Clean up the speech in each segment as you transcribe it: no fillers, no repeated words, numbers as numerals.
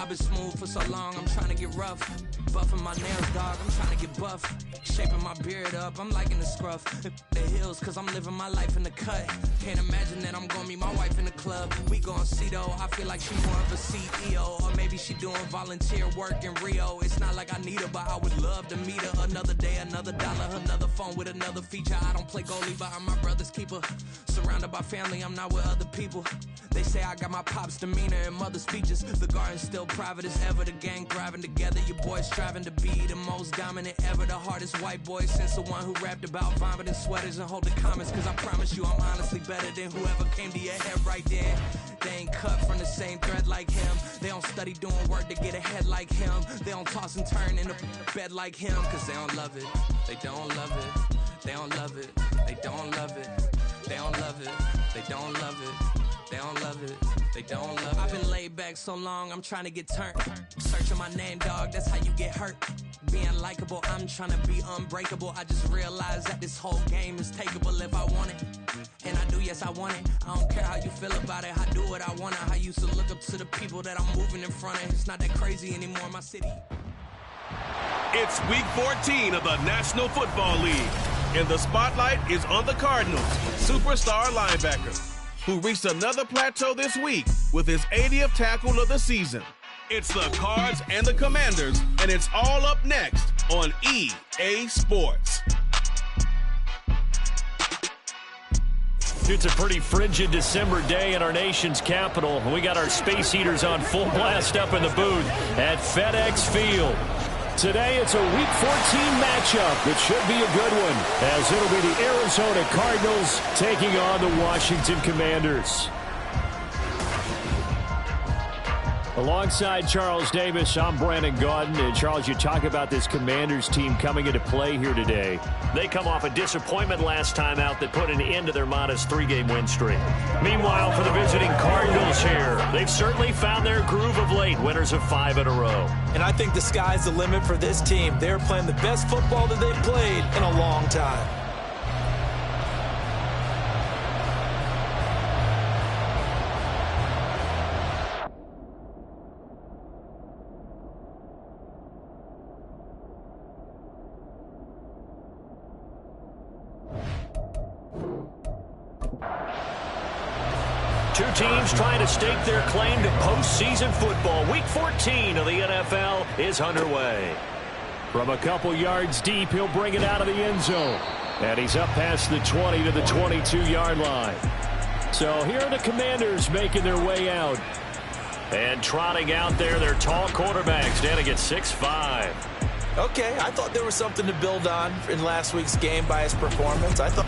I've been smooth for so long, I'm trying to get rough. Buffing my nails, dog, I'm trying to get buff. Shaping my beard up, I'm liking the scruff. The hills, cause I'm living my life in the cut. Can't imagine that I'm gonna meet my wife in the club. We gon' see though, I feel like she more of a CEO. Or maybe she doing volunteer work in Rio. It's not like I need her, but I would love to meet her. Another day, another dollar, another phone with another feature. I don't play goalie, but I'm my brother's keeper. Surrounded by family, I'm not with other people. They say I got my pop's demeanor and mother's speeches. The garden's still private as ever. The gang thriving together. Your boys striving to be the most dominant ever. The hardest white boy since the one who rapped about vomiting sweaters and holding comments. Cause I promise you I'm honestly better than whoever came to your head right there. They ain't cut from the same thread like him. They don't study doing work to get ahead like him. They don't toss and turn in the bed like him. Cause they don't love it. They don't love it. They don't love it. They don't love it. They don't love it. They don't love it. They don't love it. They don't love it. I've been laid back so long, I'm trying to get turned. Searching my name, dog, that's how you get hurt. Being likable, I'm trying to be unbreakable. I just realized that this whole game is takeable if I want it. And I do, yes, I want it. I don't care how you feel about it. I do what I want. I used to look up to the people that I'm moving in front of. It's not that crazy anymore in my city. It's week 14 of the National Football League. And the spotlight is on the Cardinals' superstar linebacker, who reached another plateau this week with his 80th tackle of the season. It's the Cards and the Commanders, and it's all up next on EA Sports. It's a pretty frigid December day in our nation's capital. We got our space heaters on full blast up in the booth at FedEx Field. Today, it's a Week 14 matchup. It should be a good one, as it'll be the Arizona Cardinals taking on the Washington Commanders. Alongside Charles Davis, I'm Brandon Gaudin. And Charles, you talk about this Commanders team coming into play here today. They come off a disappointment last time out that put an end to their modest 3-game win streak. Meanwhile, for the visiting Cardinals here, they've certainly found their groove of late, winners of 5 in a row. And I think the sky's the limit for this team. They're playing the best football that they've played in a long time. Two teams trying to stake their claim to postseason football. Week 14 of the NFL is underway. From a couple yards deep, he'll bring it out of the end zone. And he's up past the 20 to the 22-yard line. So here are the Commanders making their way out. And trotting out there, their tall quarterback standing at 6'5". Okay, I thought there was something to build on in last week's game by his performance. I thought...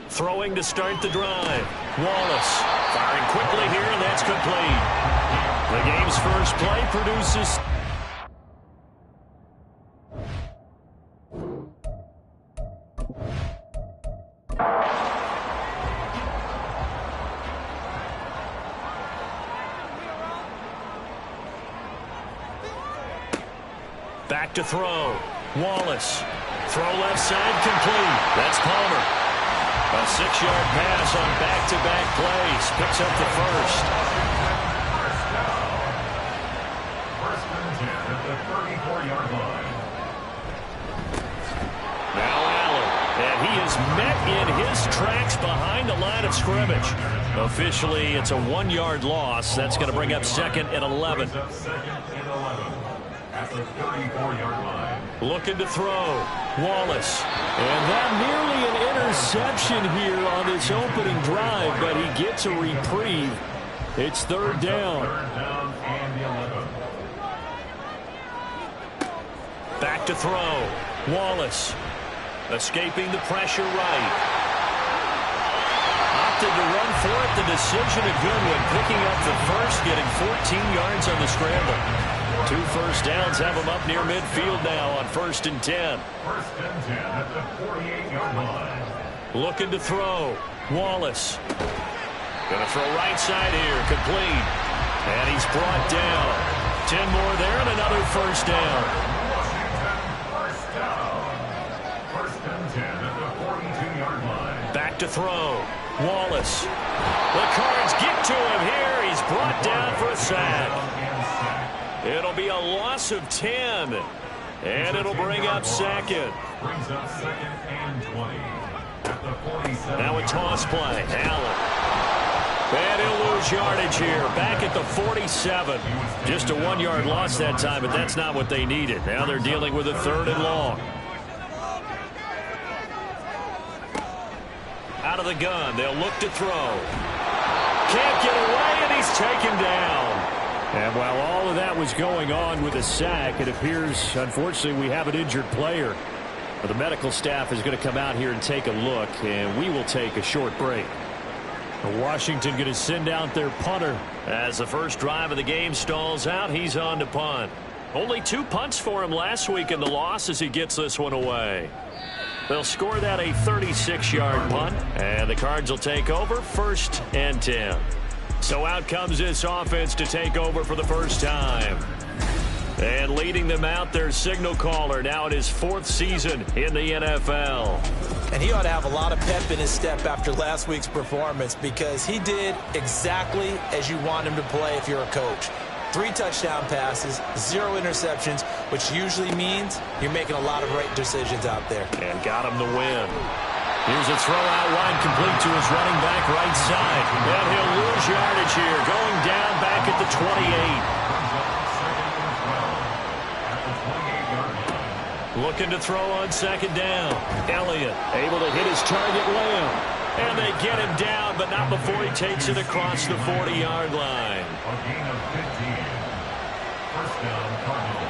Throwing to start the drive. Wallace firing quickly here, and that's complete. The game's first play produces... Back to throw. Wallace. Throw left side complete. That's Palmer. A 6-yard pass on back-to-back plays. Picks up the first. First and 10 at the 34-yard line. Now Allen. And he is met in his tracks behind the line of scrimmage. Officially, it's a 1-yard loss. That's going to bring up 2nd and 11. At the 34-yard line. Looking to throw. Wallace. And that nearly an interception here on this opening drive, but he gets a reprieve. It's 3rd down. 3rd down and 11. Back to throw. Wallace. Escaping the pressure right. Opted to run for it. The decision a good one. Picking up the first, getting 14 yards on the scramble. 2 first downs have him up near midfield now on 1st and 10. 1st and 10 at the 48-yard line. Looking to throw. Wallace. Going to throw right side here. Complete. And he's brought down. 10 more there and another first down. First down. First and 10 at the 42-yard line. Back to throw. Wallace. The Cards get to him here. He's brought down for a sack. It'll be a loss of 10. And it'll bring up second. Brings up second and 20. At the 47. Now a toss play. Allen. And he'll lose yardage here. Back at the 47. Just a 1-yard loss that time, but that's not what they needed. Now they're dealing with a 3rd and long. Out of the gun. They'll look to throw. Can't get away, and he's taken down. And while all of that was going on with a sack, it appears, unfortunately, we have an injured player. The medical staff is going to come out here and take a look, and we will take a short break. Washington going to send out their punter. As the first drive of the game stalls out, he's on to punt. Only 2 punts for him last week in the loss as he gets this one away. They'll score that a 36-yard punt, and the Cards will take over 1st and 10. So out comes this offense to take over for the first time. And leading them out, their signal caller, now in his 4th season in the NFL. And he ought to have a lot of pep in his step after last week's performance, because he did exactly as you want him to play if you're a coach. 3 touchdown passes, 0 interceptions, which usually means you're making a lot of right decisions out there. And got him the win. Here's a throw out wide, complete to his running back right side. And he'll lose yardage here, going down back at the 28. Looking to throw on 2nd down. Elliott able to hit his target, Lamb. And they get him down, but not before he takes it across the 40-yard line. A gain of 15. First down, Cardinals.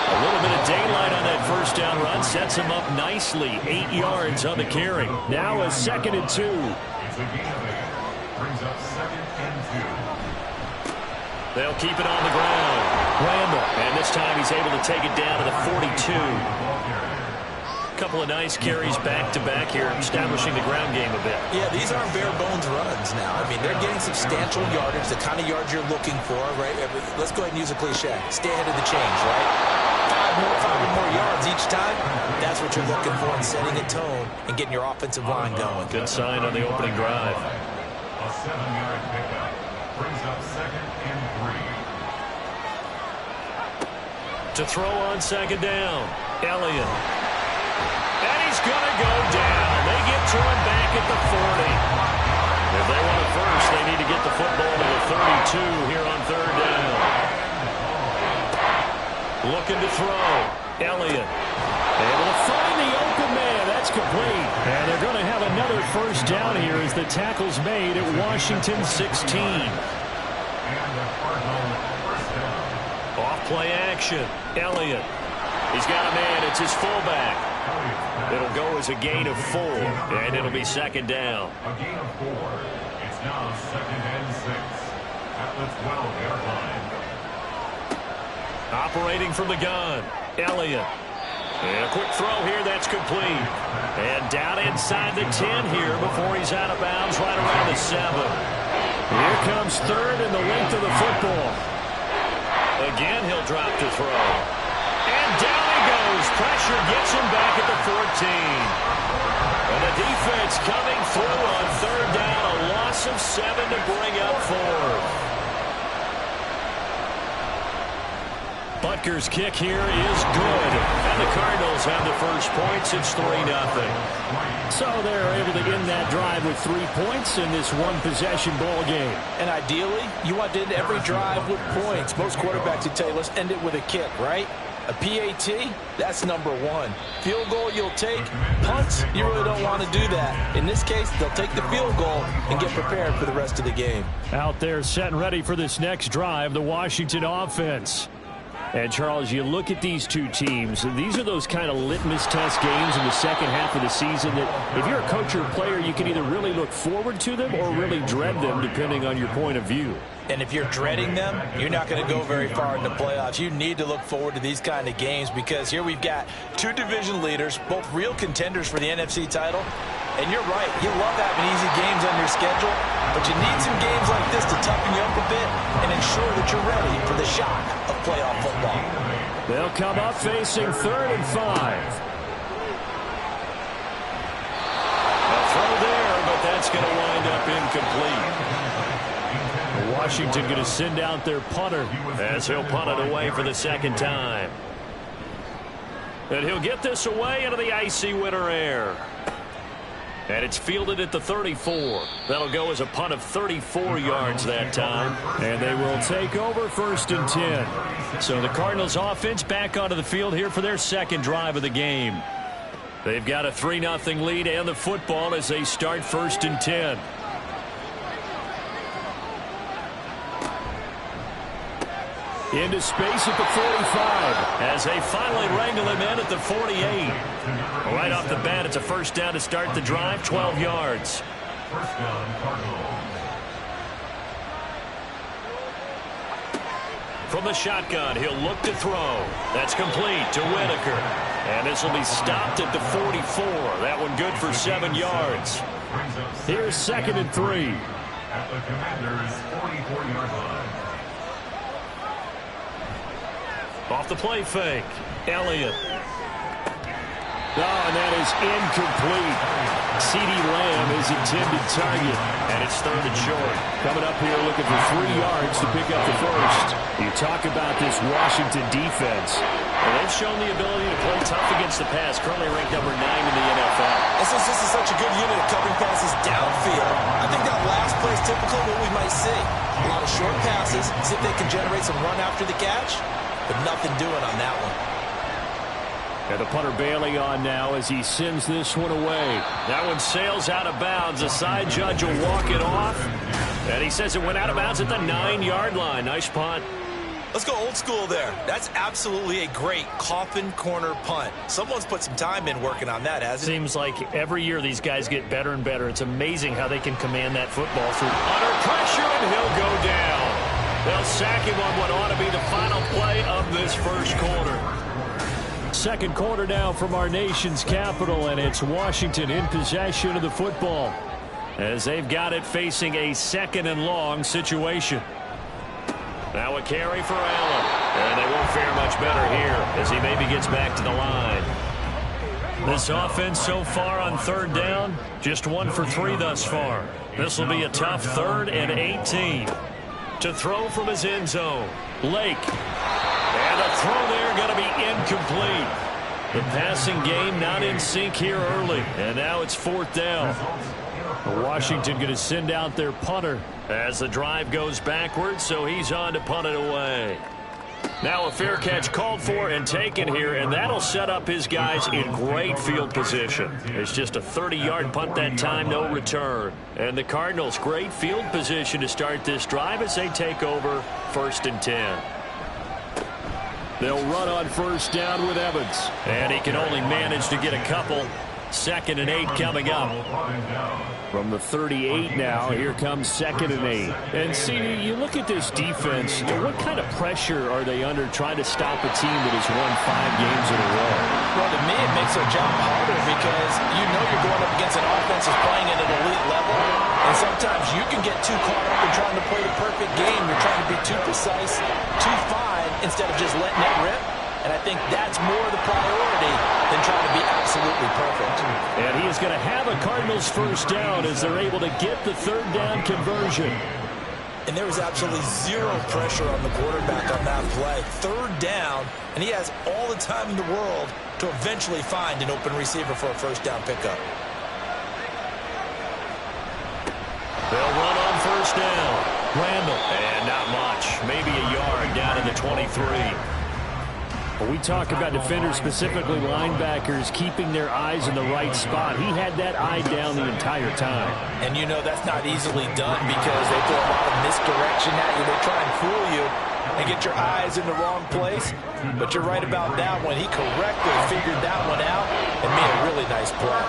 A little bit of daylight on that first down run sets him up nicely. 8 yards on the carry. Now a 2nd and 2. It's a gain of 8. Brings up 2nd and 2. They'll keep it on the ground. Randall. And this time he's able to take it down to the 42. A couple of nice carries back-to-back here, establishing the ground game a bit. Yeah, these aren't bare-bones runs now. I mean, they're getting substantial yardage, the kind of yards you're looking for, right? Let's go ahead and use a cliche. Stay ahead of the change, right? 5 or more yards each time. That's what you're looking for in setting a tone and getting your offensive line going. Good sign on the opening drive. A 7-yard pickup. Brings up 2nd and 3. To throw on 2nd down. Elliott. And he's going to go down. They get to him back at the 40. If they want it first, they need to get the football to the 32 here on 3rd down. Looking to throw. Elliott. Able to find the open man. That's complete. And they're going to have another first down here as the tackle's made at Washington 16. Off play action. Elliott. He's got a man. It's his fullback. It'll go as a gain of 4, and it'll be 2nd down. A gain of 4. It's now 2nd and 6 at the 12-yard line. Operating from the gun. Elliott. And a quick throw here. That's complete. And down inside the 10 here before he's out of bounds right around the 7. Here comes 3rd and the length of the football. Again, he'll drop to throw. And down he goes. Pressure gets him back at the 14. And the defense coming through on 3rd down. A loss of 7 to bring up 4th. Butker's kick here is good. And the Cardinals have the first points. It's 3-0. So they're able to end that drive with 3 points in this one-possession ball game. And ideally, you want to end every drive with points. Most quarterbacks would tell you, let's end it with a kick, right? A PAT, that's number 1. Field goal you'll take. Punts, you really don't want to do that. In this case, they'll take the field goal and get prepared for the rest of the game. Out there set and ready for this next drive, the Washington offense. And, Charles, you look at these two teams, these are those kind of litmus test games in the second half of the season that if you're a coach or a player, you can either really look forward to them or really dread them, depending on your point of view. And if you're dreading them, you're not going to go very far in the playoffs. You need to look forward to these kind of games because here we've got 2 division leaders, both real contenders for the NFC title. And you're right, you love having easy games on your schedule, But you need some games like this to toughen you up a bit and ensure that you're ready for the shock of playoff football. They'll come up facing 3rd and 5. There, but that's going to wind up incomplete. Washington going to send out their punter as he'll punt it away for the 2nd time. And he'll get this away into the icy winter air. And it's fielded at the 34. That'll go as a punt of 34 yards that time. And they will take over 1st and 10. So the Cardinals offense back onto the field here for their 2nd drive of the game. They've got a 3-0 lead and the football as they start 1st and 10. Into space at the 45 as they finally wrangle him in at the 48. Right off the bat, it's a 1st down to start the drive, 12 yards. 1st down, Cardinals. From the shotgun, he'll look to throw. That's complete to Whitaker. And this will be stopped at the 44. That one good for 7 yards. Here's 2nd and 3. At the Commanders' 44-yard line. Off the play fake. Elliott. Oh, and that is incomplete. C.D. Lamb is intended target. And it's 3rd and short. Coming up here looking for 3 yards to pick up the 1st. You talk about this Washington defense. And they've shown the ability to play tough against the pass. Currently ranked number 9 in the NFL. And since this is such a good unit of covering passes downfield, I think that last play is typically what we might see. A lot of short passes, see if they can generate some run after the catch, but nothing doing on that one. And the punter Bailey on now as he sends this one away. That one sails out of bounds. The side judge will walk it off. And he says it went out of bounds at the 9-yard line. Nice punt. Let's go old school there. That's absolutely a great coffin corner punt. Someone's put some time in working on that, hasn't it? Seems like every year these guys get better and better. It's amazing how they can command that football through under pressure, and he'll go down. They'll sack him on what ought to be the final play of this 1st quarter. 2nd quarter now from our nation's capital, and it's Washington in possession of the football as they've got it facing a 2nd and long situation. Now a carry for Allen, and they won't fare much better here as he maybe gets back to the line. This offense so far on 3rd down, just 1 for 3 thus far. This will be a tough 3rd and 18. To throw from his end zone, Lake. And the throw there going to be incomplete. The passing game not in sync here early. And now it's 4th down. Washington going to send out their punter as the drive goes backwards, so he's on to punt it away. Now a fair catch called for and taken here, and that'll set up his guys in great field position. It's just a 30-yard punt that time, no return. And the Cardinals, great field position to start this drive as they take over 1st and 10. They'll run on 1st down with Evans. And he can only manage to get a couple. 2nd and 8 coming up. From the 38 now, here comes 2nd and 8. And CD, you look at this defense, what kind of pressure are they under trying to stop a team that has won 5 games in a row? Well, to me, it makes their job harder because you know you're going up against an offense that's playing at an elite level. And sometimes you can get too caught up in trying to play the perfect game. You're trying to be too precise, too fine, instead of just letting it rip. And I think that's more the priority than trying to be absolutely perfect. And he is going to have a Cardinals 1st down as they're able to get the 3rd down conversion. And there was absolutely zero pressure on the quarterback on that play. 3rd down, and he has all the time in the world to eventually find an open receiver for a 1st down pickup. They'll run on 1st down. Randall, and not much. Maybe a yard down to the 23. When we talk about defenders, specifically linebackers, keeping their eyes in the right spot, he had that eye down the entire time. And you know that's not easily done because they throw a lot of misdirection at you. They try and fool you and get your eyes in the wrong place. But you're right about that one. He correctly figured that one out and made a really nice play.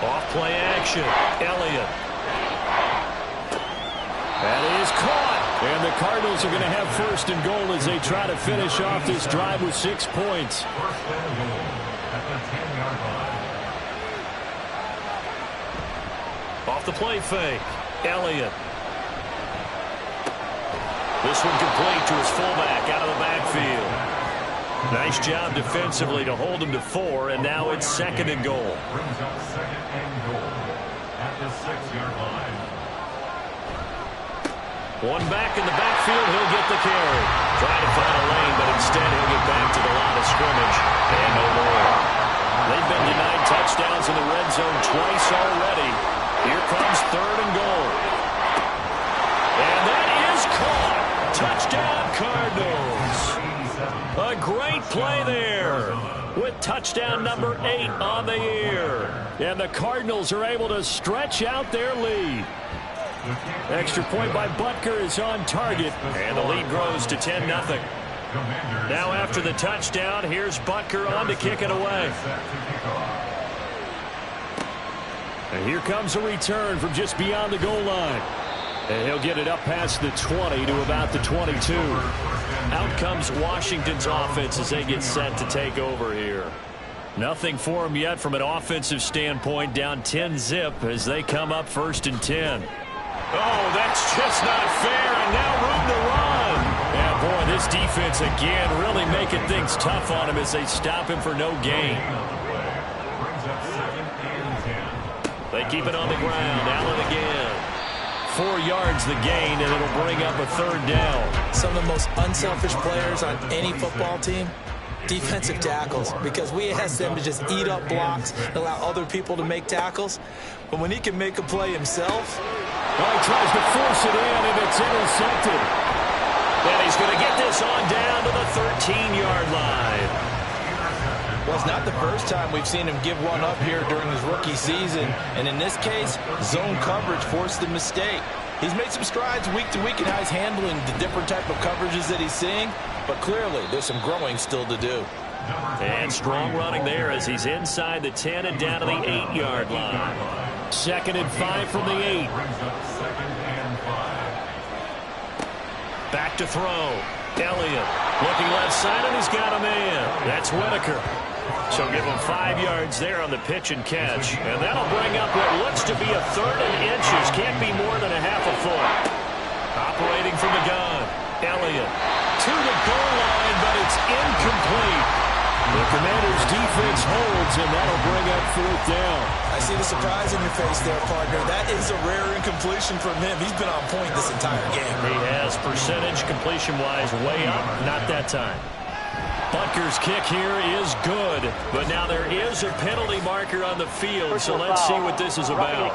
Off-play action. Elliott. That is caught. And the Cardinals are going to have 1st and goal as they try to finish off this drive with 6 points. 1st and goal at the 10-yard line. off the play fake. Elliott. This one complete to his fullback out of the backfield. Nice job defensively to hold him to 4, and now it's 2nd and goal. Brings up 2nd and goal at the 6-yard line. One back in the backfield, he'll get the carry. Trying to find a lane, but instead he'll get back to the line of scrimmage. And no more. They've been denied touchdowns in the red zone twice already. Here comes 3rd and goal. And that is caught. Touchdown, Cardinals. A great play there with touchdown number 8 on the year. And the Cardinals are able to stretch out their lead. Extra point by Butker is on target, and the lead grows to 10-0. Now after the touchdown, here's Butker on to kick it away. And here comes a return from just beyond the goal line. And he'll get it up past the 20 to about the 22. Out comes Washington's offense as they get set to take over here. Nothing for them yet from an offensive standpoint, down 10-zip as they come up 1st and 10. Oh, that's just not fair, and now room to run. And boy, this defense again really making things tough on him as they stop him for no gain. They keep it on the ground. Allen again. 4 yards the gain, and it'll bring up a 3rd down. Some of the most unselfish players on any football team, defensive tackles, because we ask them to just eat up blocks and allow other people to make tackles. But when he can make a play himself, well, he tries to force it in, and it's intercepted. And he's going to get this on down to the 13-yard line. Well, it's not the first time we've seen him give one up here during his rookie season. And in this case, zone coverage forced the mistake. He's made some strides week to week in how he's handling the different type of coverages that he's seeing. But clearly, there's some growing still to do. And strong running there as he's inside the 10 and down to the 8-yard line. 2nd and 5 from the 8. Back to throw. Elliott looking left side, and he's got a man. That's Whitaker. So give him 5 yards there on the pitch and catch. And that'll bring up what looks to be a 3rd and inches. Can't be more than a half a foot. Operating from the gun. Elliott to the goal line, but it's incomplete. The Commanders' defense holds, and that'll bring up 4th down. I see the surprise in your face there, partner. That is a rare incompletion from him. He's been on point this entire game. He has percentage completion-wise way up. Not that time. Butker's kick here is good, but now there is a penalty marker on the field, so let's see what this is about.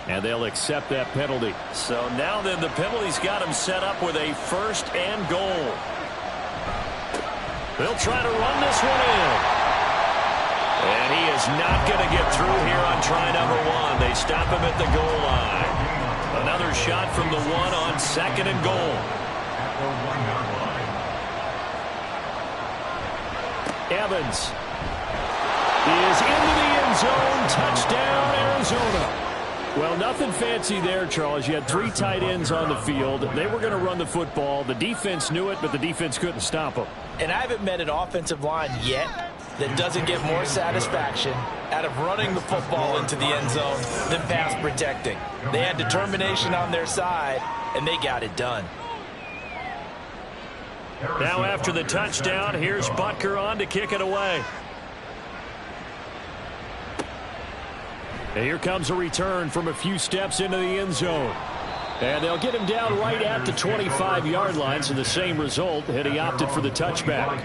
And they'll accept that penalty. So now then the penalty's got him set up with a 1st and goal. They'll try to run this one in. And he is not going to get through here on try number 1. They stop him at the goal line. Another shot from the 1 on 2nd and goal. Evans is into the end zone. Touchdown, Arizona. Well, nothing fancy there, Charles. You had 3 tight ends on the field. They were going to run the football. The defense knew it, but the defense couldn't stop them. And I haven't met an offensive line yet that doesn't get more satisfaction out of running the football into the end zone than pass protecting. They had determination on their side, and they got it done. Now after the touchdown, here's Butker on to kick it away. And here comes a return from a few steps into the end zone. And they'll get him down right at the 25-yard line, so the same result, had he opted for the touchback.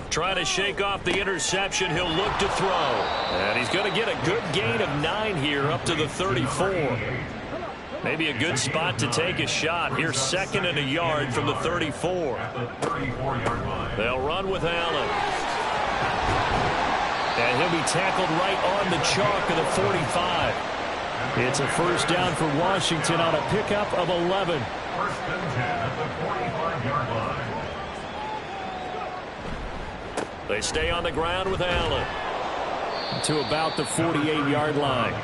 Trying to shake off the interception, he'll look to throw. And he's going to get a good gain of 9 here up to the 34. Maybe a good spot to take a shot. Here's 2nd and a yard from the 34. They'll run with Allen. And he'll be tackled right on the chalk of the 45. It's a 1st down for Washington on a pickup of 11. 1st and 10 at the 45-yard line. They stay on the ground with Allen. To about the 48-yard line.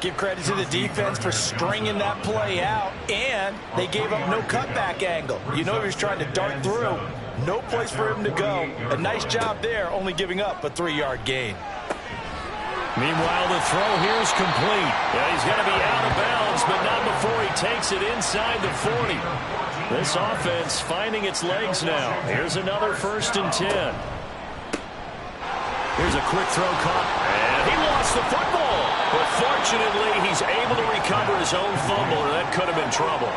Give credit to the defense for stringing that play out, and they gave up no cutback angle. You know he was trying to dart through. No place for him to go. A nice job there, only giving up a 3-yard gain. Meanwhile, the throw here is complete. Yeah, he's going to be out of bounds, but not before he takes it inside the 40. This offense finding its legs now. Here's another 1st and 10. Here's a quick throw caught, and he lost the football. But fortunately, he's able to recover his own fumble, or that could have been trouble.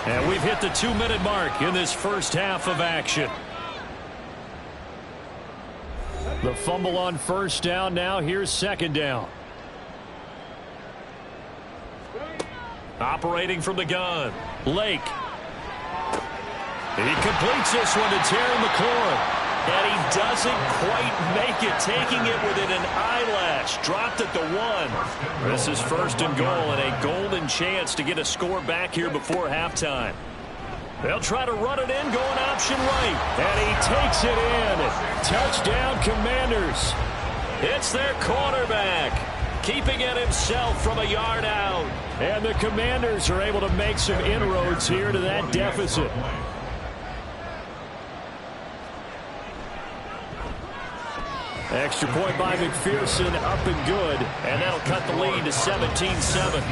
And we've hit the 2-minute mark in this first half of action. The fumble on 1st down. Now here's 2nd down. Operating from the gun, Lake. He completes this one to Terry McLaurin. And he doesn't quite make it, taking it within an eyelash. Dropped at the 1. This is 1st and goal, and a golden chance to get a score back here before halftime. They'll try to run it in, going option right. And he takes it in. Touchdown, Commanders. It's their quarterback, keeping it himself from a yard out. And the Commanders are able to make some inroads here to that deficit. Extra point by McPherson, up and good. And that'll cut the lead to 17-7.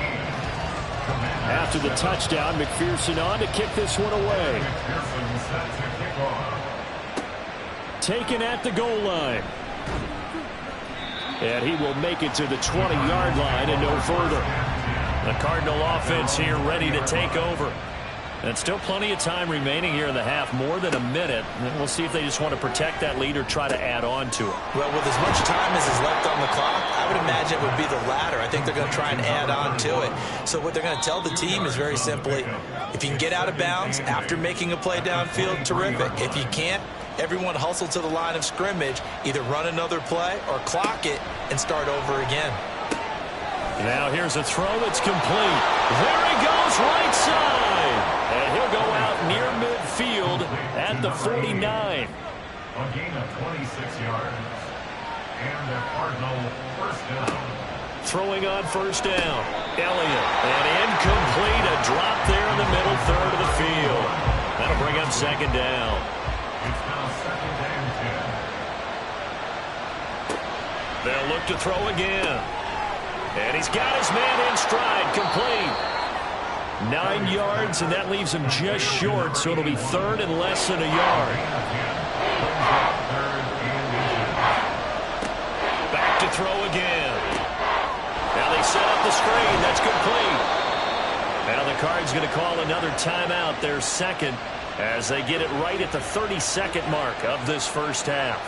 After the touchdown, McPherson on to kick this one away. Taken at the goal line. And he will make it to the 20-yard line and no further. The Cardinal offense here ready to take over. And still plenty of time remaining here in the half, more than a minute. And we'll see if they just want to protect that lead or try to add on to it. Well, with as much time as is left on the clock, I would imagine it would be the latter. I think they're going to try and add on to it. So what they're going to tell the team is very simply, if you can get out of bounds after making a play downfield, terrific. If you can't, everyone hustle to the line of scrimmage, either run another play or clock it and start over again. Now here's a throw that's complete. There he goes, right side. And he'll go out near midfield at the 49. A gain of 26 yards. And the Cardinal 1st down. Throwing on 1st down. Elliott. And incomplete. A drop there in the middle third of the field. That'll bring up 2nd down. It's now 2nd and 10. They'll look to throw again. And he's got his man in stride, complete. 9 yards, and that leaves him just short, so it'll be 3rd and less than a yard. Back to throw again. Now they set up the screen. That's complete. Now the Cards going to call another timeout, their 2nd, as they get it right at the 32nd mark of this first half.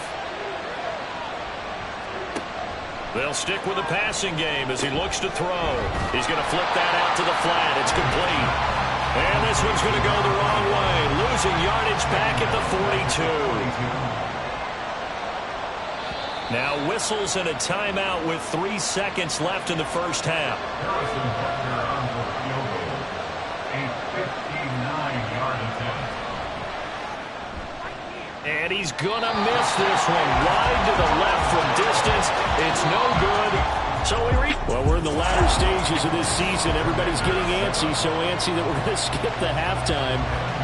They'll stick with the passing game as he looks to throw. He's going to flip that out to the flat. It's complete. And this one's going to go the wrong way. Losing yardage back at the 42. Now whistles and a timeout with 3 seconds left in the first half. Harrison Butker on the field goal. A 59-yard attempt. And he's going to miss this one. Wide to the left from distance. It's no good. So we're in the latter stages of this season. Everybody's getting antsy, so antsy that we're going to skip the halftime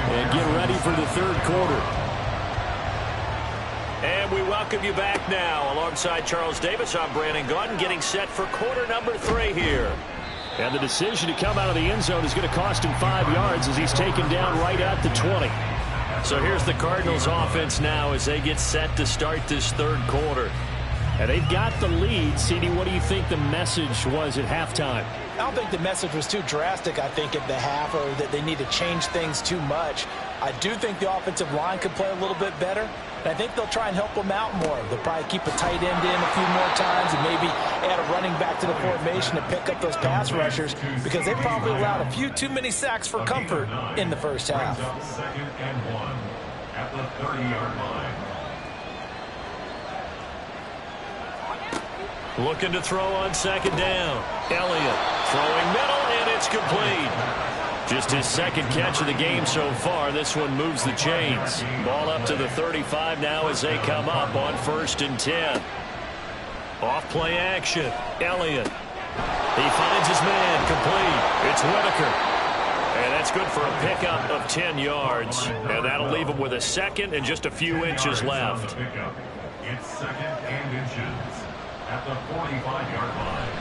and get ready for the 3rd quarter. And we welcome you back now. Alongside Charles Davis, I'm Brandon Gaudin, getting set for quarter number 3 here. And the decision to come out of the end zone is going to cost him 5 yards as he's taken down right at the 20. So here's the Cardinals offense now as they get set to start this 3rd quarter. And they've got the lead. CD, what do you think the message was at halftime? I don't think the message was too drastic, I think, at the half, or that they need to change things too much. I do think the offensive line could play a little bit better, and I think they'll try and help them out more. They'll probably keep a tight end in a few more times and maybe add a running back to the formation to pick up those pass rushers, because they probably allowed a few too many sacks for comfort in the first half. 2nd and 1 at the 30-yard line. Looking to throw on 2nd down. Elliott throwing middle, and it's complete. Just his 2nd catch of the game so far. This one moves the chains. Ball up to the 35 now as they come up on 1st and 10. Off play action. Elliott He finds his man, complete. It's Whitaker. And that's good for a pickup of 10 yards. And that'll leave him with a second and just a few inches left. It's second and inches at the 45-yard line.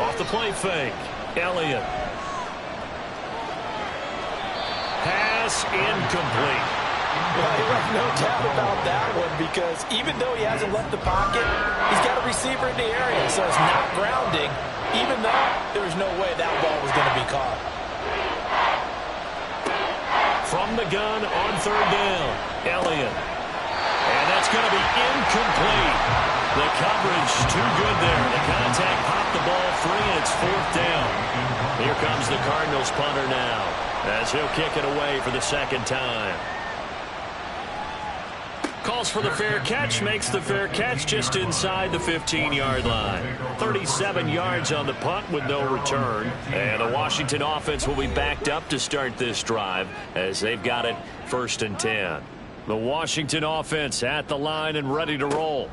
Off the play fake, Elliott. Pass incomplete. Well, no doubt about that one, because even though he hasn't left the pocket, he's got a receiver in the area, so it's not grounding, even though there's no way that ball was going to be caught. From the gun on third down, Elliott. And that's going to be incomplete. The coverage too good there. The contact popped the ball free, and it's fourth down. Here comes the Cardinals punter now, as he'll kick it away for the second time. Calls for the fair catch, makes the fair catch just inside the 15-yard line. 37 yards on the punt with no return. And the Washington offense will be backed up to start this drive, as they've got it 1st and 10. The Washington offense at the line and ready to roll.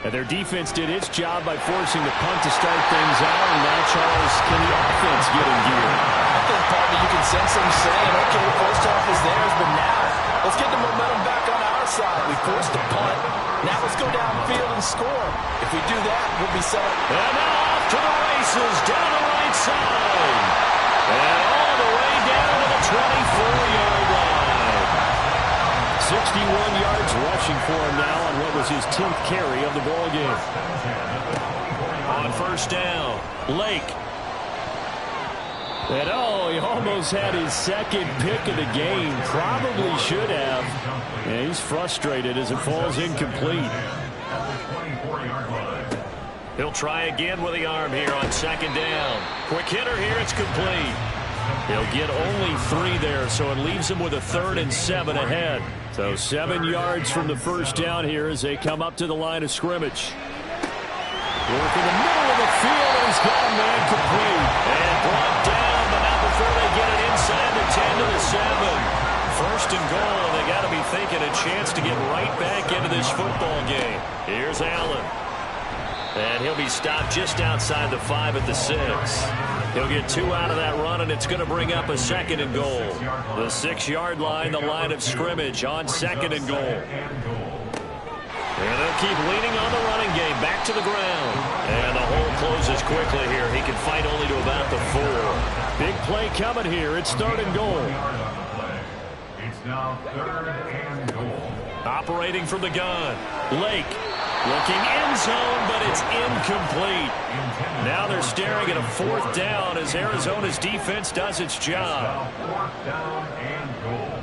And their defense did its job by forcing the punt to start things out. And now, Charles, can the offense get in gear? I think probably you can sense them saying, okay, the first half is theirs, but now let's get the momentum back on our side. We forced the punt. Now let's go downfield and score. If we do that, we'll be set up. And now off to the races down the right side. And all the way down to the 24-yard line. 61 yards rushing for him now on what was his 10th carry of the ball game. On first down, Lake. And he almost had his second pick of the game. Probably should have. And he's frustrated as it falls incomplete. He'll try again with the arm here on second down. Quick hitter here, it's complete. He'll get only 3 there, so it leaves him with a 3rd and 7 ahead. So 7 yards from the first down here as they come up to the line of scrimmage. Work in the middle of the field, and he's got a man complete. And brought down, but not before they get it inside the 10 to the 7. 1st and goal, and they got to be thinking a chance to get right back into this football game. Here's Allen. And he'll be stopped just outside the 5 at the 6. He'll get 2 out of that run, and it's going to bring up a 2nd and goal. The 6-yard line, the line of scrimmage on 2nd and goal. And they'll keep leaning on the running game back to the ground. And the hole closes quickly here. He can fight only to about the 4. Big play coming here. It's 3rd and goal. It's now 3rd and goal. Operating from the gun, Lake. Looking end zone, but it's incomplete. Now they're staring at a 4th down as Arizona's defense does its job. 4th down and goal.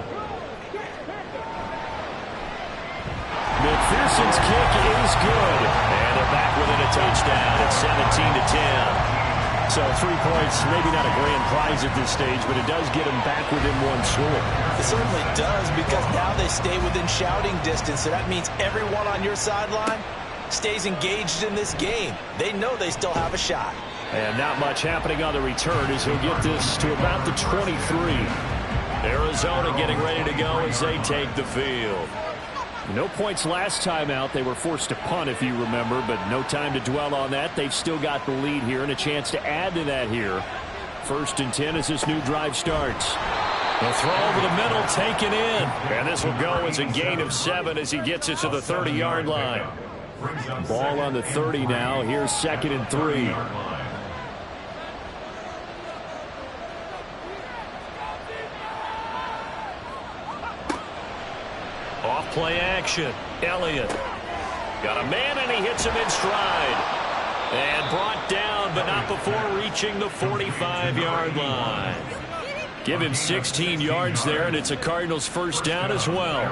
McPherson's kick is good. And they're back within a touchdown at 17-10. So 3 points, maybe not a grand prize at this stage, but it does get them back within 1 score. It certainly does, because now they stay within shouting distance, so that means everyone on your sideline stays engaged in this game. They know they still have a shot. And not much happening on the return as he'll get this to about the 23. Arizona getting ready to go as they take the field. No points last time out. They were forced to punt, if you remember, but no time to dwell on that. They've still got the lead here and a chance to add to that here. 1st and 10 as this new drive starts. The throw over the middle, taken in. And this will go as a gain of 7 as he gets it to the 30-yard line. Ball on the 30 now. Here's 2nd and 3. Off play action. Elliott. Got a man, and he hits him in stride. And brought down, but not before reaching the 45-yard line. Give him 16 yards there, and it's a Cardinals 1st down as well.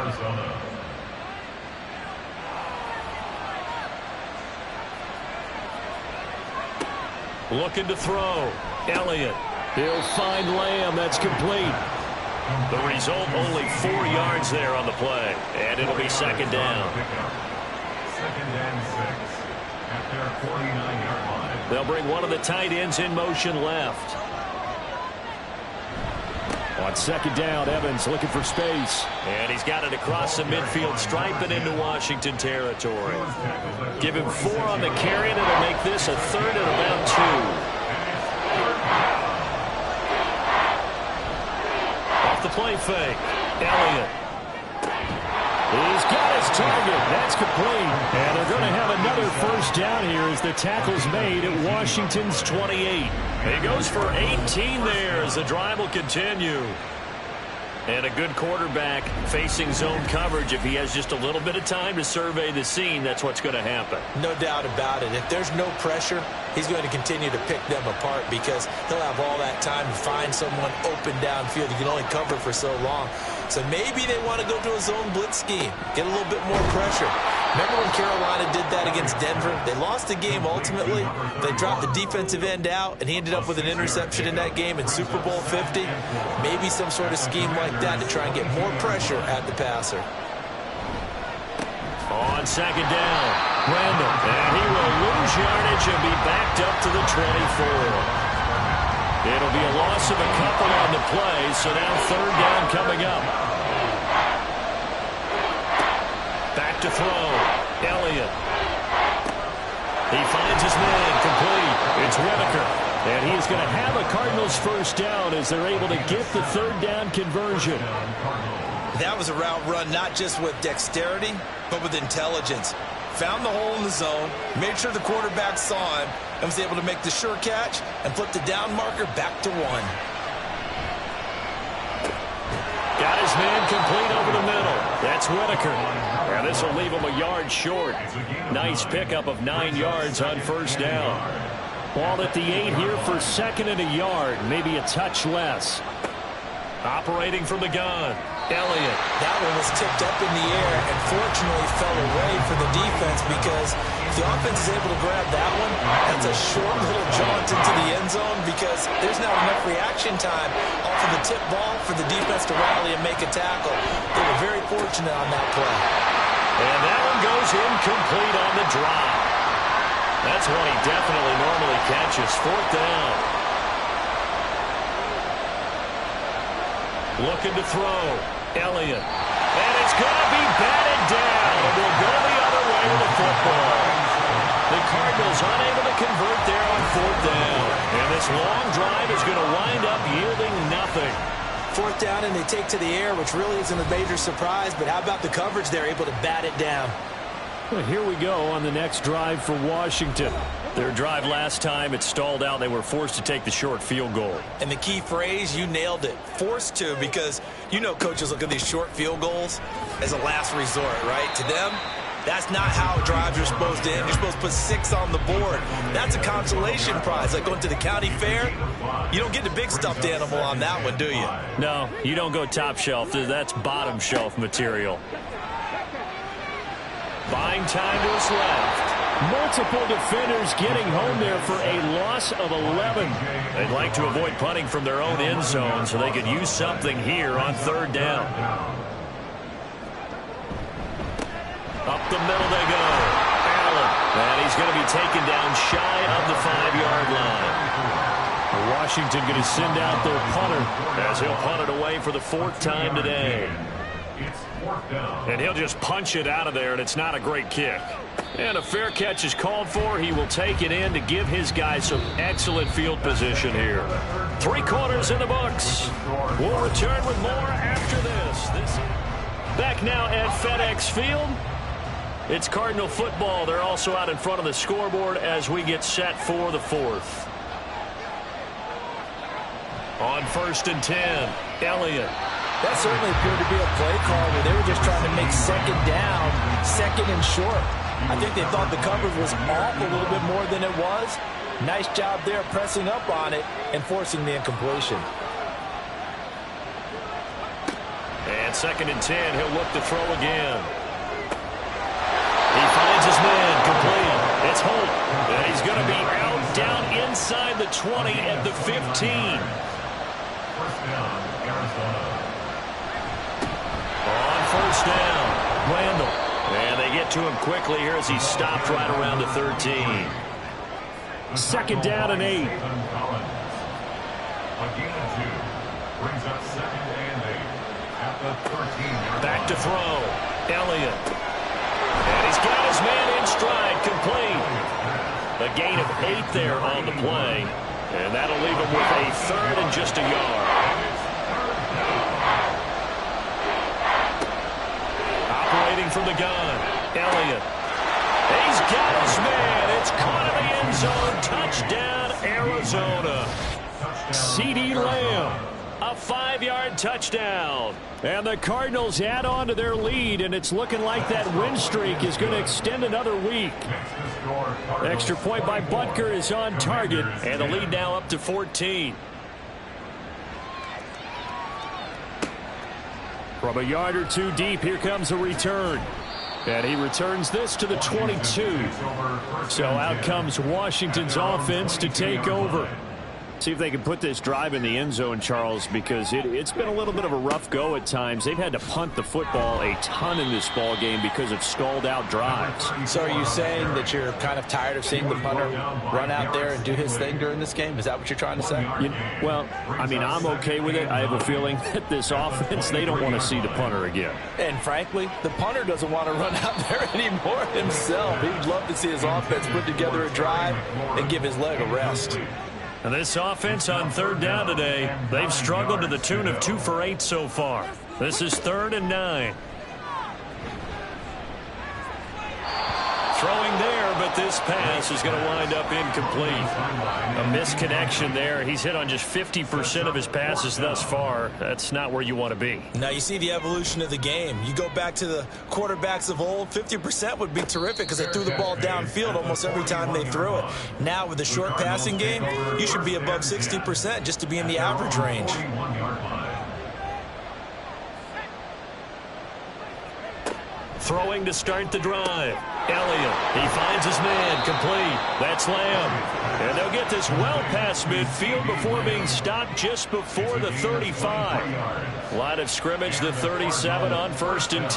Looking to throw. Elliott. He'll find Lamb. That's complete. The result, only 4 yards there on the play. And it'll be 2nd down. 2nd and 6 at their 49-yard line. They'll bring one of the tight ends in motion left. On 2nd down, Evans looking for space. And he's got it across the midfield stripe and into Washington territory. Give him 4 on the carry, and it'll make this a 3rd and about 2. off the play fake. Elliott. He's got his target. That's complete. And they're going to have another first down here as the tackle's made at Washington's 28. He goes for 18 there as the drive will continue. And a good quarterback facing zone coverage. If he has just a little bit of time to survey the scene, that's what's going to happen. No doubt about it. If there's no pressure, he's going to continue to pick them apart because he'll have all that time to find someone open downfield. You can only cover for so long. So maybe they want to go to a zone blitz scheme, get a little bit more pressure. Remember when Carolina did that against Denver? They lost the game ultimately. They dropped the defensive end out, and he ended up with an interception in that game in Super Bowl 50. Maybe some sort of scheme like that to try and get more pressure at the passer. On second down, Randall. And he will lose yardage and be backed up to the 24. It'll be a loss of a couple on the play, so now third down coming up. Back to throw. Elliott. He finds his man complete. It's Whitaker. And he is going to have a Cardinals first down as they're able to get the third down conversion. That was a route run not just with dexterity, but with intelligence. Found the hole in the zone, made sure the quarterback saw him, and was able to make the sure catch and flip the down marker back to 1. Got his man complete over the middle. That's Whitaker. And this will leave him a yard short. Nice pickup of 9 yards on first down. Ball at the 8 here for second and a yard. Maybe a touch less. Operating from the gun. Elliott. That one was tipped up in the air and fortunately fell away for the defense because if the offense is able to grab that one, that's a short little jaunt into the end zone because there's not enough reaction time off of the tip ball for the defense to rally and make a tackle. They were very fortunate on that play. And that one goes incomplete on the drop. That's one he definitely normally catches. Fourth down. Looking to throw. Elliott. And it's going to be batted down. And we'll go the other way with the football. The Cardinals unable to convert there on fourth down. And this long drive is going to wind up yielding nothing. Fourth down and they take to the air, which really isn't a major surprise. But how about the coverage? They're able to bat it down. Well, here we go on the next drive for Washington. Their drive last time, it stalled out. They were forced to take the short field goal. And the key phrase, you nailed it, forced to, because you know coaches look at these short field goals as a last resort, right? To them, that's not how drives are supposed to end. You're supposed to put 6 on the board. That's a consolation prize. Like going to the county fair, you don't get the big stuffed animal on that one, do you? No, you don't go top shelf. That's bottom shelf material. Buying time to his left. Multiple defenders getting home there for a loss of 11. They'd like to avoid punting from their own end zone so they could use something here on third down. Up the middle they go. Allen. And he's going to be taken down shy of the 5-yard line. Washington going to send out their punter as he'll punt it away for the 4th time today. And he'll just punch it out of there, and it's not a great kick. And a fair catch is called for. He will take it in to give his guys some excellent field position here. 3 quarters in the books. We'll return with more after this. Back now at FedEx Field. It's Cardinal football. They're also out in front of the scoreboard as we get set for the 4th. On 1st and 10, Elliott. That certainly appeared to be a play call where they were just trying to make second down, second and short. I think they thought the coverage was off a little bit more than it was. Nice job there pressing up on it and forcing the incompletion. And 2nd and 10, he'll look to throw again. He finds his man complete. It's Holt. And he's going to be out down inside the 20 at the 15. First down, Arizona. On first down, Randall. And they get to him quickly here as he's stopped right around the 13. 2nd down and 8. Again, 2. Brings up 2nd and 8 at the 13. Back to throw. Elliott. And he's got his man in stride, complete. A gain of 8 there on the play. And that'll leave him with a 3rd and just a yard. the gun. Elliott. He's got his man. It's caught in the end zone. Touchdown, Arizona. CeeDee Lamb. A 5-yard touchdown. And the Cardinals add on to their lead, and it's looking like that win streak is going to extend another week. Extra point by Butker is on target, and the lead now up to 14. From a yard or two deep, here comes a return. And he returns this to the 22. So out comes Washington's offense to take over. See if they can put this drive in the end zone, Charles, because it's been a little bit of a rough go at times. They've had to punt the football a ton in this ball game because of stalled-out drives. So are you saying that you're kind of tired of seeing the punter run out there and do his thing during this game? Is that what you're trying to say? Well, I mean, I'm okay with it. I have a feeling that this offense, they don't want to see the punter again. And frankly, the punter doesn't want to run out there anymore himself. He'd love to see his offense put together a drive and give his leg a rest. And this offense on third down today, they've struggled to the tune of 2 for 8 so far. This is 3rd and 9. Throwing there, but this pass is going to wind up incomplete. A misconnection there. He's hit on just 50% of his passes thus far. That's not where you want to be. Now you see the evolution of the game. You go back to the quarterbacks of old, 50% would be terrific because they threw the ball downfield almost every time they threw it. Now with the short passing game, you should be above 60% just to be in the average range. Throwing to start the drive. Elliott, he finds his man, complete. That's Lamb. And they'll get this well past midfield before being stopped just before the 35. Line of scrimmage, the 37 on 1st and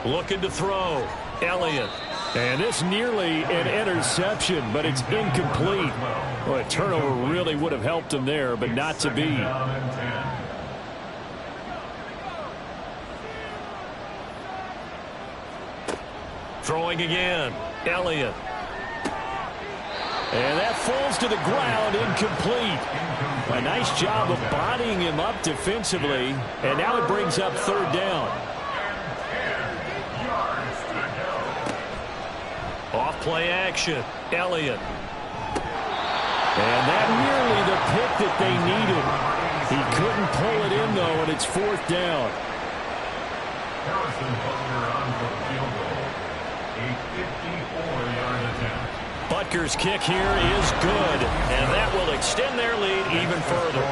10. Looking to throw. Elliott. And this nearly an interception, but it's incomplete. Well, a turnover really would have helped him there, but not to be. Throwing again. Elliott. And that falls to the ground, incomplete. A nice job of bodying him up defensively. And now it brings up 3rd down. Off play action. Elliott. And that nearly the pick that they needed. He couldn't pull it in, though, and it's 4th down. Butker's kick here is good, and that will extend their lead even further.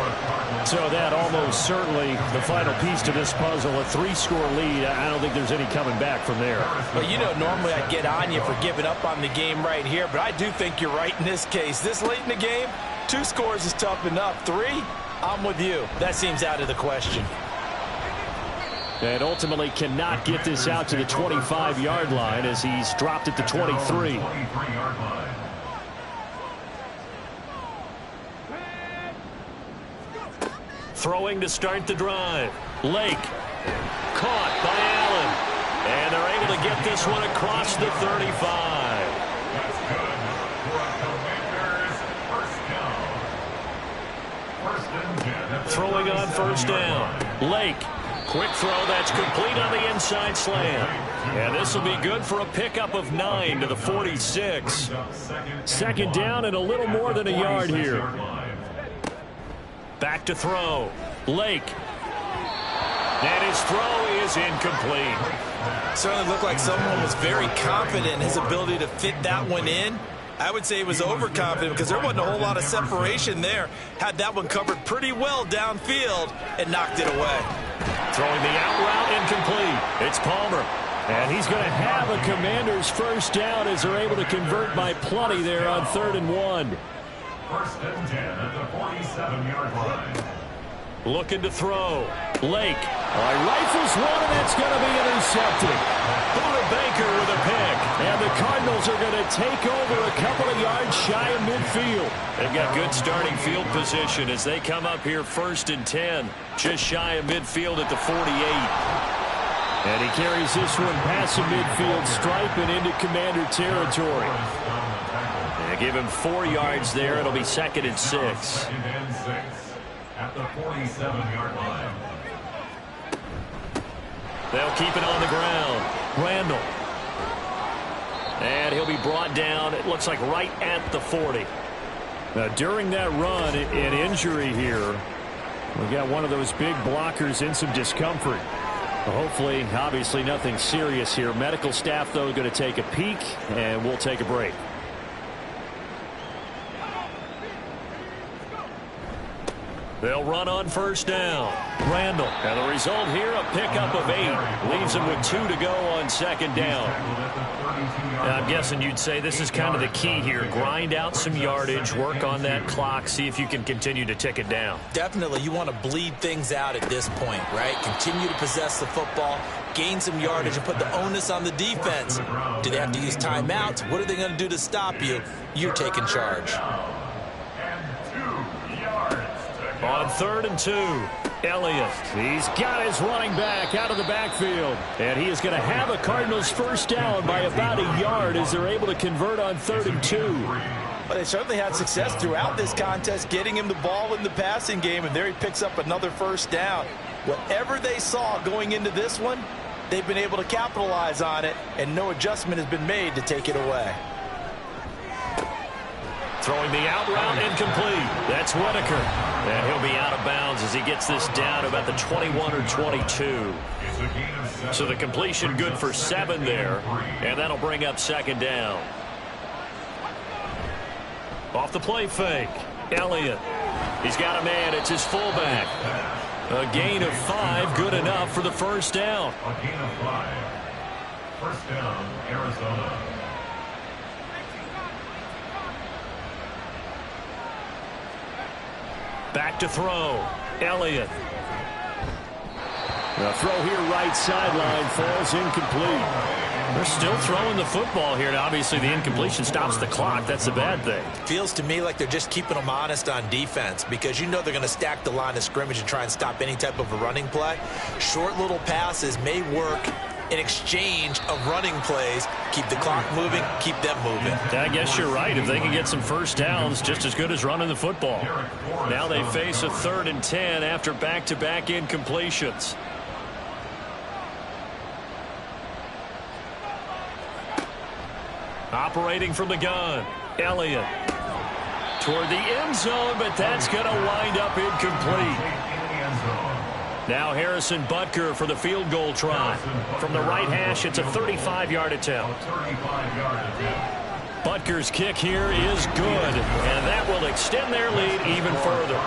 So that almost certainly the final piece to this puzzle, a 3-score lead. I don't think there's any coming back from there. Well, you know, normally I get on you for giving up on the game right here, but I do think you're right in this case. This late in the game, 2 scores is tough enough. 3, I'm with you. That seems out of the question. And ultimately cannot get this out to the 25-yard line as he's dropped at the 23. Throwing to start the drive. Lake. Caught by Allen. And they're able to get this one across the 35. Throwing on 1st down. Lake. Quick throw that's complete on the inside slant. And this will be good for a pickup of 9 to the 46. 2nd down and a little more than a yard here. Back to throw. Lake. And his throw is incomplete. Certainly looked like someone was very confident in his ability to fit that one in. I would say he was overconfident because there wasn't a whole lot of separation there. Had that one covered pretty well downfield and knocked it away. Throwing the out route incomplete. It's Palmer. And he's going to have a Commanders 1st down as they're able to convert by plenty there on 3rd and 1. 1st and 10 at the 47-yard line. Looking to throw. Lake. Rifles one, and it's going to be intercepted. Buda Baker with a pick. And the Cardinals are going to take over a couple of yards shy of midfield. They've got good starting field position as they come up here 1st and 10. Just shy of midfield at the 48. And he carries this one past the midfield stripe and into Commander territory. And give him 4 yards there. It'll be 2nd and 6. At the 47-yard line. They'll keep it on the ground. Randall. And he'll be brought down, it looks like right at the 40. Now, during that run, an injury here. We got one of those big blockers in some discomfort. Hopefully, obviously nothing serious here. Medical staff, though, going to take a peek, and we'll take a break. They'll run on first down. Randall. And the result here, a pickup of 8. Leaves him with 2 to go on second down. I'm guessing you'd say this is kind of the key here. Grind out some yardage, work on that clock, see if you can continue to tick it down. Definitely, you want to bleed things out at this point, right? Continue to possess the football, gain some yardage, and put the onus on the defense. Do they have to use timeouts? What are they going to do to stop you? You're taking charge. On 3rd and 2, Elliott. He's got his running back out of the backfield. And he is going to have a Cardinals first down by about a yard as they're able to convert on 3rd and 2. Well, they certainly had success throughout this contest getting him the ball in the passing game, and there he picks up another first down. Whatever they saw going into this one, they've been able to capitalize on it, and no adjustment has been made to take it away. Throwing the out route incomplete. That's Whitaker. And he'll be out of bounds as he gets this down to about the 21 or 22. So the completion good for 7 there. And that'll bring up second down. Off the play fake. Elliott. He's got a man. It's his fullback. A gain of 5. Good enough for the first down. A gain of 5. First down, Arizona. Back to throw. Elliott. The throw here right sideline falls incomplete. They're still throwing the football here. And obviously the incompletion stops the clock. That's the bad thing. Feels to me like they're just keeping them honest on defense because you know they're going to stack the line of scrimmage and try and stop any type of a running play. Short little passes may work in exchange of running plays. Keep the clock moving, keep them moving. I guess you're right. If they can get some first downs, just as good as running the football. Now they face a 3rd and 10 after back-to-back incompletions. Operating from the gun, Elliott. Toward the end zone, but that's going to wind up incomplete. Now Harrison Butker for the field goal try. From the right hash, it's a 35-yard attempt. Butker's kick here is good, and that will extend their lead even further.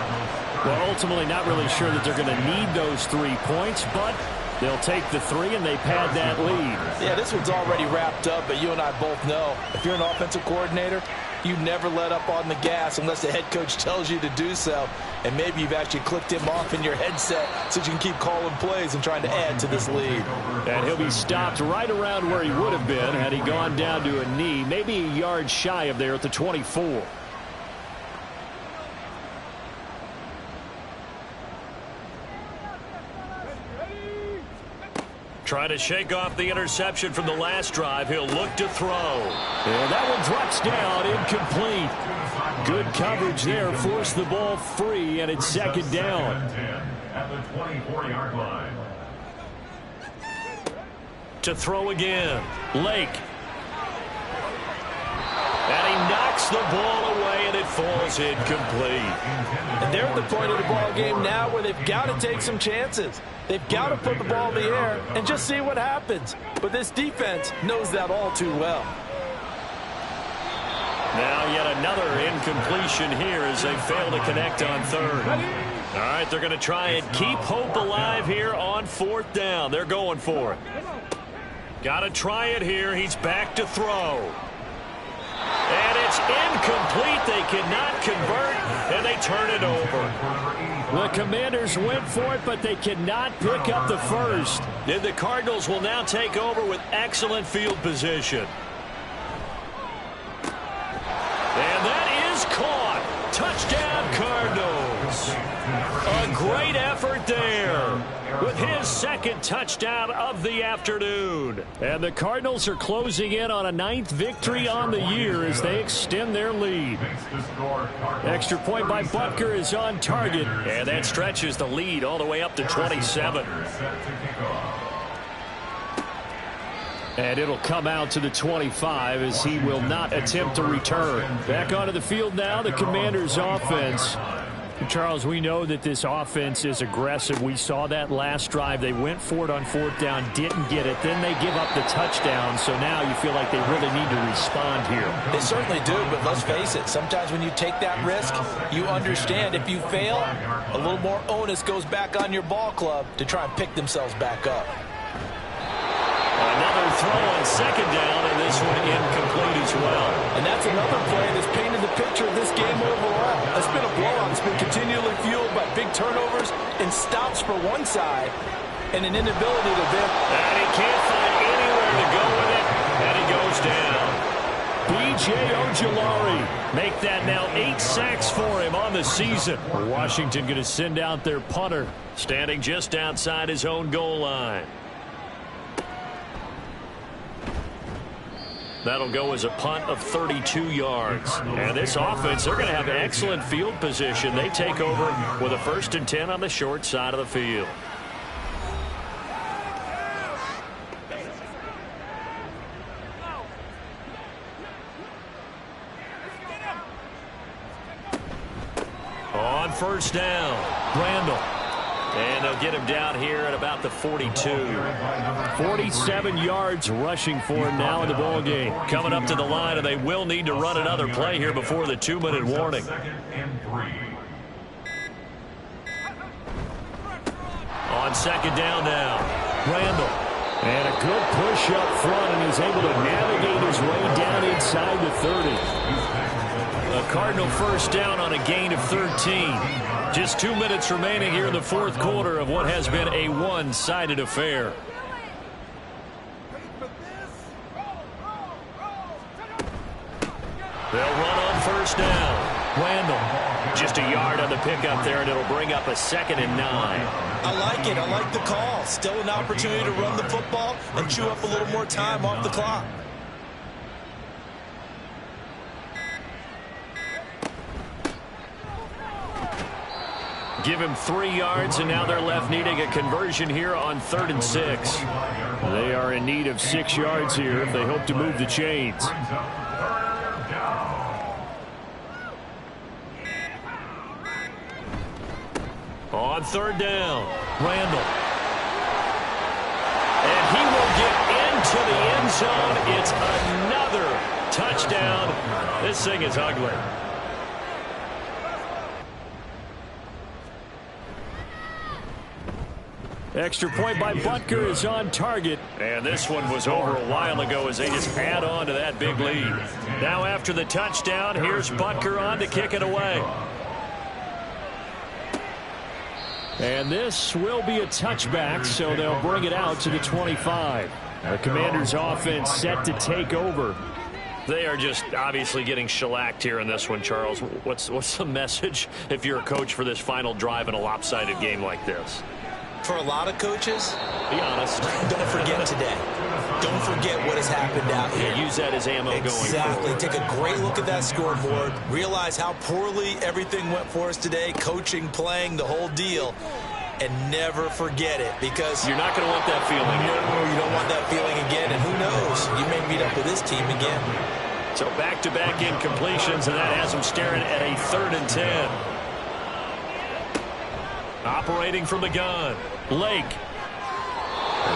Well, ultimately not really sure that they're going to need those 3 points, but they'll take the 3 and they pad that lead. Yeah, this one's already wrapped up, but you and I both know if you're an offensive coordinator, you never let up on the gas unless the head coach tells you to do so. And maybe you've actually clicked him off in your headset so you can keep calling plays and trying to add to this lead. And he'll be stopped right around where he would have been had he gone down to a knee, maybe a yard shy of there at the 24. Trying to shake off the interception from the last drive. He'll look to throw. And that one drops down, incomplete. Good coverage there. Forced the ball free, and it's second down. At the 24-yard line. To throw again. Lake. And he knocks the ball away, and it falls incomplete. And they're at the point of the ball game now where they've got to take some chances. They've got to put the ball in the air and just see what happens. But this defense knows that all too well. Now yet another incompletion here as they fail to connect on 3rd. All right, they're going to try and keep hope alive here on 4th down. They're going for it. Got to try it here. He's back to throw. And it's incomplete. They cannot convert, and they turn it over. The Commanders went for it, but they cannot pick up the first. And the Cardinals will now take over with excellent field position. And that is caught. Touchdown, Cardinals. A great effort there with his second touchdown of the afternoon. And the Cardinals are closing in on a 9th victory on the year as they extend their lead. Extra point by Butker is on target, and that stretches the lead all the way up to 27. And it'll come out to the 25 as he will not attempt to return. Back onto the field now, the Commanders offense. Charles, we know that this offense is aggressive. We saw that last drive. They went for it on 4th down, didn't get it. Then they give up the touchdown. So now you feel like they really need to respond here. They certainly do, but let's face it. Sometimes when you take that risk, you understand if you fail, a little more onus goes back on your ball club to try and pick themselves back up. Another throw on 2nd down, and this one incomplete as well. And that's another play that's painted the picture of this game overall. It's been a blowout. It's been continually fueled by big turnovers and stops for one side and an inability to then. And he can't find anywhere to go with it, and he goes down. B.J. Ojulari make that now 8 sacks for him on the season. Washington going to send out their punter, standing just outside his own goal line. That'll go as a punt of 32 yards. And this offense, they're going to have excellent field position. They take over with a 1st and 10 on the short side of the field. On 1st down, Randall. And they'll get him down here at about the 42. 47 yards rushing for him now in the ball game. Coming up to the line, and they will need to run another play here before the 2-minute warning. On 2nd down now, Randall. And a good push up front, and he's able to navigate his way down inside the 30. A Cardinal 1st down on a gain of 13. Just 2 minutes remaining here in the 4th quarter of what has been a one-sided affair. They'll run on 1st down. Randall, just a yard on the pickup there, and it'll bring up a 2nd and 9. I like it. I like the call. Still an opportunity to run the football and chew up a little more time off the clock. Give him 3 yards, and now they're left needing a conversion here on 3rd and 6. They are in need of 6 yards here if they hope to move the chains. On 3rd down, Randall. And he will get into the end zone. It's another touchdown. This thing is ugly. Extra point by Butker is on target. And this one was over a while ago as they just add on to that big lead. Now after the touchdown, here's Butker on to kick it away. And this will be a touchback, so they'll bring it out to the 25. The Commanders' offense set to take over. They are just obviously getting shellacked here in this one, Charles. What's the message if you're a coach for this final drive in a lopsided game like this? For a lot of coaches, be honest. Don't forget today. Don't forget what has happened out here. Use that as ammo going forward. Exactly. Take a great look at that scoreboard. Realize how poorly everything went for us today. Coaching, playing, the whole deal. And never forget it, because you're not going to want that feeling again. No, you don't want that feeling again. And who knows? You may meet up with this team again. So back-to-back incompletions, and that has them staring at a 3rd and 10. Operating from the gun, Lake.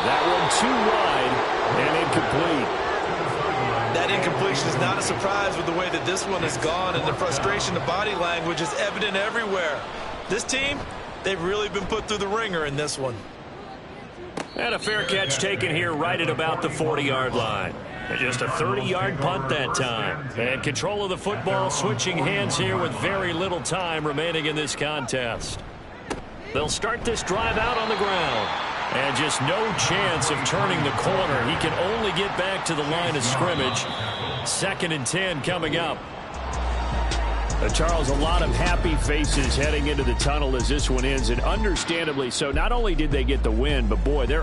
That one too wide and incomplete. That incompletion is not a surprise with the way that this one has gone, and the frustration, the body language is evident everywhere. This team, they've really been put through the ringer in this one. And a fair catch taken here right at about the 40-yard line. And just a 30-yard punt that time. And control of the football, switching hands here with very little time remaining in this contest. They'll start this drive out on the ground. And just no chance of turning the corner. He can only get back to the line of scrimmage. 2nd and 10 coming up. Charles, a lot of happy faces heading into the tunnel as this one ends, and understandably so. Not only did they get the win, but boy, they're